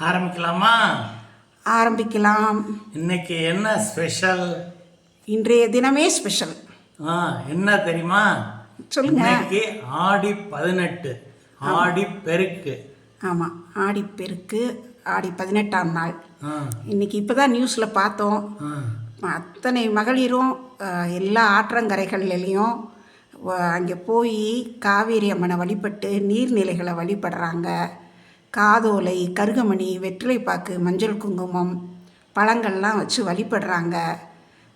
ஆரம்பிக்கலாமா? ஆரம்பிக்கலாம். இன்னைக்கு என்ன ஸ்பெஷல்? இன்றைய தினமே ஸ்பெஷல். என்ன தெரியுமா? சொல்லுங்க. இன்னைக்கு ஆடி 18, ஆடி பெருக்கு. ஆமாம், ஆடிப்பெருக்கு, ஆடி 18ஆம் நாள். இன்னைக்கு இப்போ தான் நியூஸில் பார்த்தோம். அத்தனை மகளிரும் எல்லா ஆற்றங்கரைகள்லையும் அங்கே போய் காவேரி அம்மனை வழிபட்டு நீர்நிலைகளை வழிபடுறாங்க. காதோலை, கருகமணி, வெற்றிலைப்பாக்கு, மஞ்சள் குங்குமம், பழங்கள்லாம் வச்சு வழிபடுறாங்க.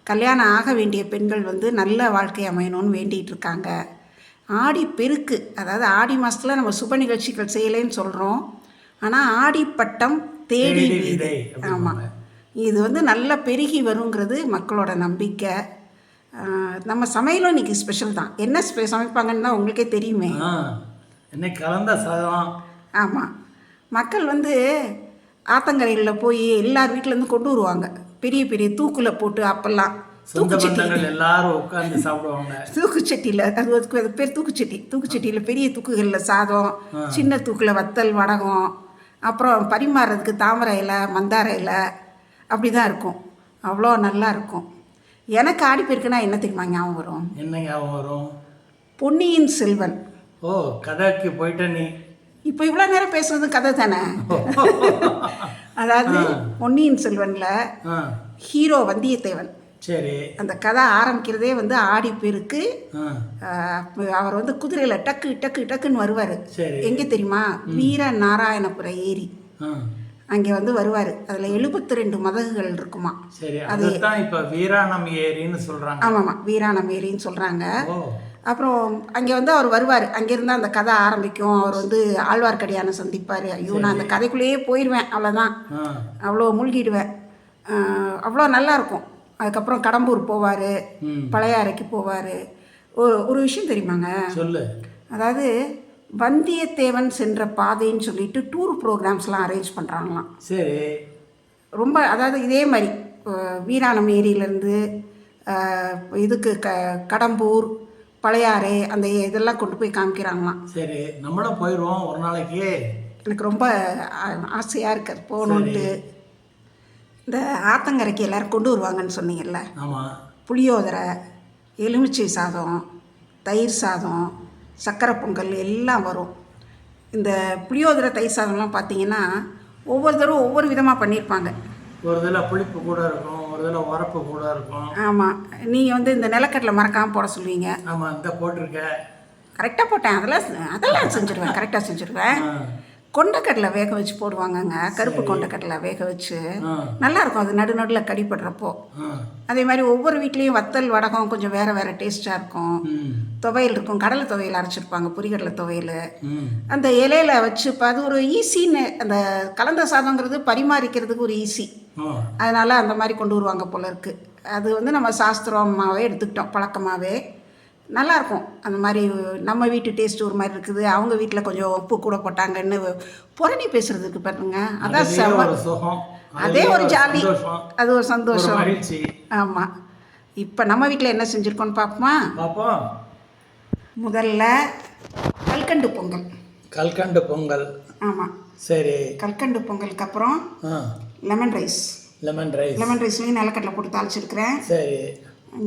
கல்யாணம் ஆக வேண்டிய பெண்கள் நல்ல வாழ்க்கை அமையணும்னு வேண்டிகிட்டு இருக்காங்க. ஆடி பெருக்கு, அதாவது ஆடி மாதத்தில் நம்ம சுப நிகழ்ச்சிகள் செய்யலைன்னு சொல்கிறோம். ஆனால் ஆடிப்பட்டம் தேடி வீதை. ஆமாம், இது நல்ல பெருகி வருங்கிறது மக்களோட நம்பிக்கை. நம்ம சமையலும் இன்றைக்கி ஸ்பெஷல் தான். என்ன சமைப்பாங்கன்னு தான் உங்களுக்கே தெரியுமே. இன்னைக்கு கலந்த சாதம். ஆமாம், மக்கள் ஆத்தங்கரைகளில் போய் எல்லார் வீட்டிலேருந்து கொண்டு வருவாங்க. பெரிய பெரிய தூக்கில் போட்டு அப்பெல்லாம் தூக்குச்சட்டிகள் எல்லாரும் உட்காந்து சாப்பிடுவாங்க. தூக்குச்சட்டியில், அது பேர் தூக்குச்சட்டி. தூக்குச்சட்டியில் பெரிய தூக்குகளில் சாதம், சின்ன தூக்கில் வத்தல், வடகம், அப்புறம் பரிமாறுறதுக்கு தாமரை இலை, மந்தார இலை, அப்படி தான் இருக்கும். அவ்வளோ நல்லா இருக்கும். எனக்கு ஆடிப்பெருக்குன்னா என்ன தெரியுமா ஞாபகம் வரும்? என்ன ஞாபகம் வரும்? பொன்னியின் செல்வன். ஓ, கதைக்கு போயிட்ட நீ. இப்போ இவ்வளோ நேரம் பேசுறது கதை தானே. அதாவது பொன்னியின் செல்வனில் ஹீரோ வந்தியத்தேவன். சரி. அந்த கதை ஆரம்பிக்கிறதே ஆடிப்பெருக்கு. அவர் குதிரையில் டக்கு டக்கு டக்குன்னு வருவார். எங்கே தெரியுமா? வீர நாராயணபுர ஏரி. அங்கே வருவார். அதில் 72 மதகுகள் இருக்குமா. அதுதான் இப்போ வீராணம் ஏரின்னு சொல்கிறாங்க. ஆமாம்மா, வீராணம் ஏரின்னு சொல்கிறாங்க. அப்புறம் அங்கே அவர் வருவார். அங்கேருந்து அந்த கதை ஆரம்பிக்கும். அவர் ஆழ்வார்க்கடியானை சந்திப்பார். ஐயோ, நான் அந்த கதைக்குள்ளேயே போயிடுவேன், அவ்வளோதான். அவ்வளோ மூழ்கிடுவேன். அவ்வளோ நல்லாயிருக்கும். அதுக்கப்புறம் கடம்பூர் போவார், பழையாறைக்கு போவார். ஒரு விஷயம் தெரியுமாங்க? சொல்லு. அதாவது வந்தியத்தேவன் சென்ற பாதைன்னு சொல்லிட்டு டூர் ப்ரோக்ராம்ஸ்லாம் அரேஞ்ச் பண்ணுறாங்களாம். சரி. ரொம்ப, அதாவது இதே மாதிரி வீராணம் ஏரியிலேருந்து இதுக்கு கடம்பூர், பழையாறை, அந்த இதெல்லாம் கொண்டு போய் காமிக்கிறாங்களாம். சரி, நம்மளும் போயிடுவோம் ஒரு நாளைக்கு. எனக்கு ரொம்ப ஆசையாக இருக்குது போகணுன்ட்டு. இந்த ஆத்தங்கரைக்கு எல்லோரும் கொண்டு வருவாங்கன்னு சொன்னீங்கல்ல. ஆமாம். புளியோதரை, எலுமிச்சை சாதம், தயிர் சாதம், சக்கரை பொங்கல் எல்லாம் வரும். இந்த புளியோதரை, தயிர் சாதம்லாம் பார்த்தீங்கன்னா ஒவ்வொரு தடவை ஒவ்வொரு விதமாக பண்ணியிருப்பாங்க. ஒரு தடவை புளிப்பு கூட இருக்கும், ஒரு தடவை உரப்பு கூட இருக்கும். ஆமாம், நீங்கள் இந்த நிலக்கடலை மறக்காமல் போட சொல்லுவீங்க. ஆமாம், இந்த போட்டிருக்கேன். கரெக்டாக போட்டேன். அதெல்லாம் செஞ்சுருவேன், கரெக்டாக செஞ்சுருவேன். கொண்டக்கடலை வேக வச்சு போடுவாங்கங்க. கருப்பு கொண்டக்கடலை வேக வச்சு நல்லாயிருக்கும். அது நடுநடுவில் கடிப்படுறப்போ. அதே மாதிரி ஒவ்வொரு வீட்லேயும் வத்தல், வடகம் கொஞ்சம் வேறு வேறு டேஸ்ட்டாக இருக்கும். துவையல் இருக்கும். கடலை துவையல் அரைச்சிருப்பாங்க, பொரிகடலை துவையல். அந்த இலையில வச்சு இப்போ அது ஒரு ஈஸின்னு, அந்த கலந்த சாதங்கிறது பரிமாறிக்கிறதுக்கு ஒரு ஈஸி. அதனால் அந்த மாதிரி கொண்டு வருவாங்க போல இருக்குது. அது நம்ம சாஸ்திரமாகவே எடுத்துக்கிட்டோம், பழக்கமாகவே. நல்லாயிருக்கும். அந்த மாதிரி நம்ம வீட்டு டேஸ்ட் ஒரு மாதிரி இருக்குது, அவங்க வீட்டில் கொஞ்சம் உப்பு கூட போட்டாங்கன்னு புரணி பேசுகிறதுக்கு பாருங்க. அதான் அதே ஒரு ஜாலி, அது ஒரு சந்தோஷம். ஆமாம். இப்போ நம்ம வீட்டில் என்ன செஞ்சுருக்கோன்னு பார்ப்போமா? முதல்ல கல்கண்டு பொங்கல். கல்கண்டு பொங்கல். ஆமாம், சரி. கல்கண்டு பொங்கலுக்கு அப்புறம் லெமன் ரைஸ். லெமன் ரைஸ்லேயும் நிலக்கடலை போட்டு தாளிச்சிருக்கிறேன். சரி.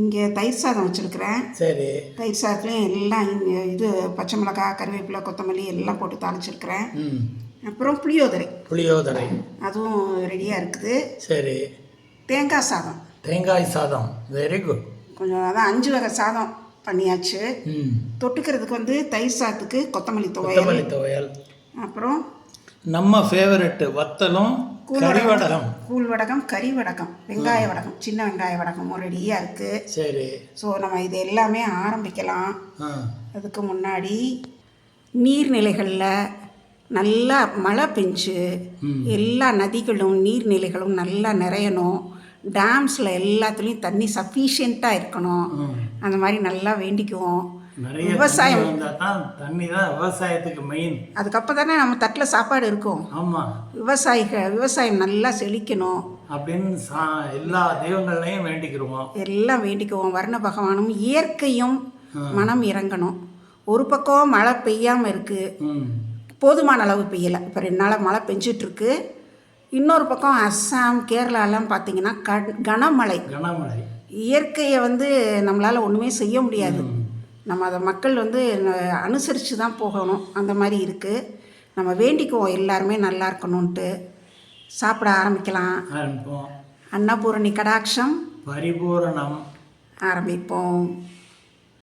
இங்கே தயிர் சாதம் வச்சுருக்கிறேன். சரி. தயிர் சாதத்துலேயும் எல்லாம் இது பச்சை மிளகாய், கருவேப்பிலை, கொத்தமல்லி எல்லாம் போட்டு தாளிச்சிருக்கிறேன். அப்புறம் புளியோதரை அதுவும் ரெடியாக இருக்குது. சரி. தேங்காய் சாதம் வெரி குட். கொஞ்சம் அதான் 5 வகை சாதம் பண்ணியாச்சு. தொட்டுக்கிறதுக்கு தயிர் சாதத்துக்கு கொத்தமல்லி துவையல். அப்புறம் நம்ம ஃபேவரெட்டு வத்தலும் கறிவடகம். கூழ் வடகம், கறி வடகம், வெங்காய வடகம், சின்ன வெங்காய வடகமும் ரெடியாக இருக்குது. சரி. ஸோ நம்ம இது எல்லாமே ஆரம்பிக்கலாம். அதுக்கு முன்னாடி நீர்நிலைகளில் நல்லா மழை பெஞ்சு எல்லா நதிகளும் நீர்நிலைகளும் நல்லா நிறையணும். டேம்ஸில் எல்லாத்துலேயும் தண்ணி சஃபிஷியண்ட்டாக இருக்கணும். அந்த மாதிரி நல்லா வேண்டிக்குவோம். விவசாயம் தண்ணி தான் விவசாயத்துக்கு மெயின். அதுக்கப்புறம் தானே நம்ம தட்டில் சாப்பாடு இருக்கும். ஆமாம், விவசாயம் நல்லா செழிக்கணும் அப்படின்னு எல்லா தெய்வங்களையும் வேண்டிக்கிறோம். எல்லாம் வேண்டிக்குவோம். வர்ண பகவானும் இயற்கையும் மனம் இறங்கணும். ஒரு பக்கம் மழை பெய்யாமல் இருக்குது, போதுமான அளவு பெய்யலை. இப்போ 2 நாளாக மழை பெஞ்சிட்ருக்கு. இன்னொரு பக்கம் அஸ்ஸாம் கேரளாலாம் பார்த்தீங்கன்னா கனமழை. கனமழை. இயற்கையை வந்து நம்மளால் ஒன்றுமே செய்ய முடியாது. நம்ம அதை மக்கள் வந்து அனுசரித்து தான் போகணும். அந்த மாதிரி இருக்குது. நம்ம வேண்டிக்குவோம் எல்லாருமே நல்லா இருக்கணும்ன்ட்டு. சாப்பிட ஆரம்பிக்கலாம். ஆரம்பிப்போம். அன்னபூரணி கடாட்சம் பரிபூரணம். ஆரம்பிப்போம்.